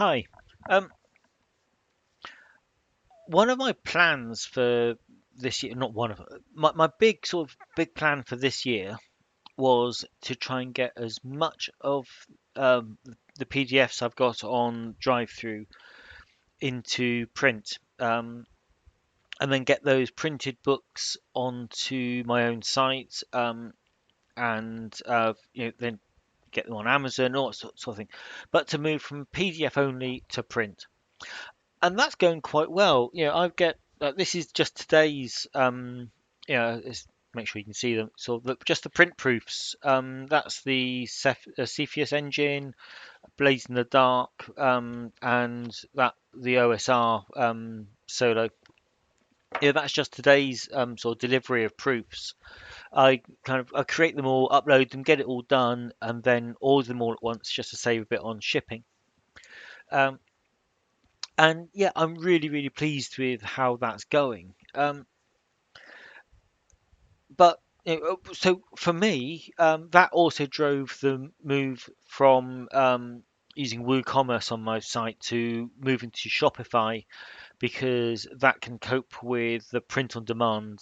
Hi. Um, One of my plans for this year, not one of my big plan for this year was to try and get as much of um, the PDFs I've got on DriveThru into print, and then get those printed books onto my own site, and then get them on Amazon, all that sort of thing. But to move from PDF only to print. And that's going quite well. I get this is just today's. Make sure you can see them. So just the print proofs. That's the Cepheus engine, Blaze in the Dark, and that the OSR solo. Yeah, that's just today's sort of delivery of proofs. I create them all, upload them, get it all done, and then order them all at once just to save a bit on shipping. Um, and yeah, I'm really pleased with how that's going. So for me, that also drove the move from using WooCommerce on my site to moving to Shopify, because that can cope with the print on demand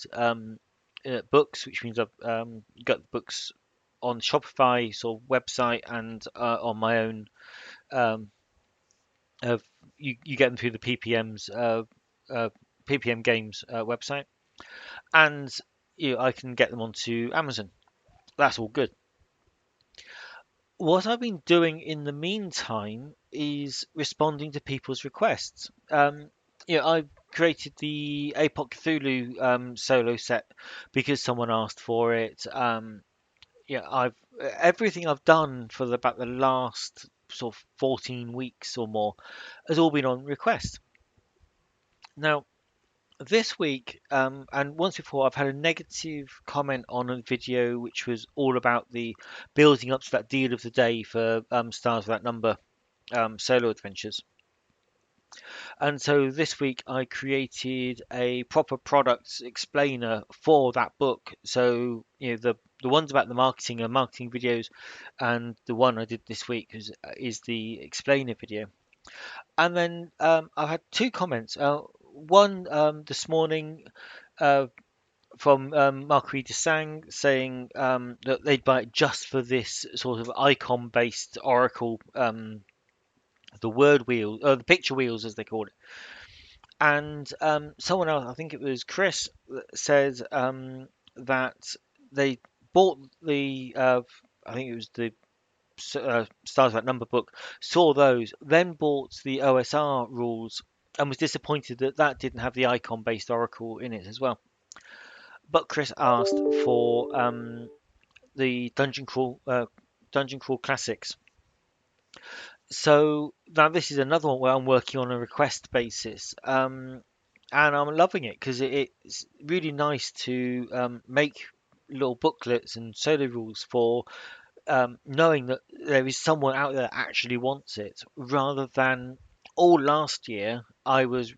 books, which means I've got books on Shopify sort of website and on my own. Um, of you get them through the uh, PPM Games website, and I can get them onto Amazon. That's all good. What I've been doing in the meantime is responding to people's requests. I've created the APOC Cthulhu solo set because someone asked for it. I've everything I've done for about the last sort of 14 weeks or more has all been on request. Now, this week, and once before, I've had a negative comment on a video which was all about the building up to that deal of the day for Stars Without Number solo adventures. And so this week I created a proper product explainer for that book. So the ones about the marketing are marketing videos, and the one I did this week is the explainer video. And then I've had two comments. One this morning uh, from Marguerite de Sang saying that they'd buy it just for this sort of icon-based Oracle, the word wheel, or the picture wheels as they call it. And someone else, I think it was Chris, said that they bought I think it was the Stars That Number book, saw those, then bought the OSR rules, and was disappointed that that didn't have the icon-based Oracle in it as well. But Chris asked for the Dungeon Crawl Classics. So now this is another one where I'm working on a request basis, and I'm loving it because it's really nice to make little booklets and solo rules for knowing that there is someone out there that actually wants it, rather than all last year I was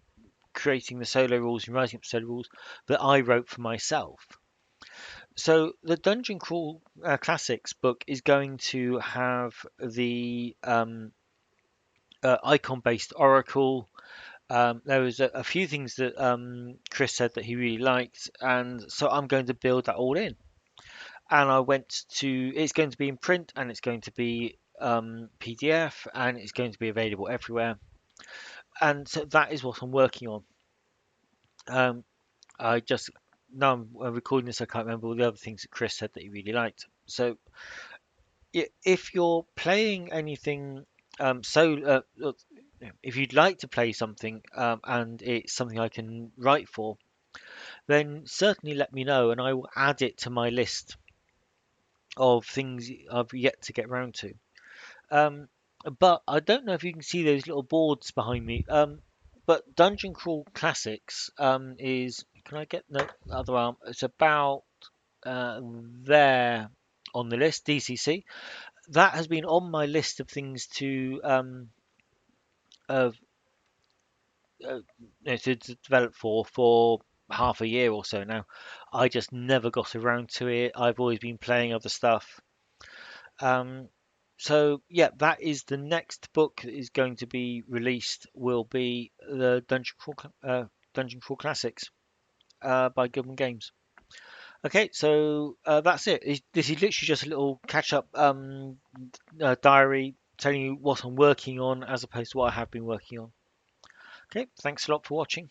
creating the solo rules and writing up solo rules that I wrote for myself. So the Dungeon Crawl Classics book is going to have the icon-based Oracle. There was a few things that Chris said that he really liked, and so I'm going to build that all in. And it's going to be in print, and it's going to be PDF, and it's going to be available everywhere. And so that is what I'm working on. Um, I just Now I'm recording this, I can't remember all the other things that Chris said that he really liked. So if you're playing anything, if you'd like to play something and it's something I can write for, then certainly let me know, and I will add it to my list of things I've yet to get round to. Um, but I don't know if you can see those little boards behind me. But Dungeon Crawl Classics is. Can I get the other arm? It's about there on the list. DCC. That has been on my list of things of, to develop for half a year or so now. I just never got around to it. I've always been playing other stuff. Um, So yeah, that is the next book that is going to be released. Will be the Dungeon Crawl Classics by Goodman Games. Okay, so that's it. This is literally just a little catch up diary telling you what I'm working on as opposed to what I have been working on. Okay, thanks a lot for watching.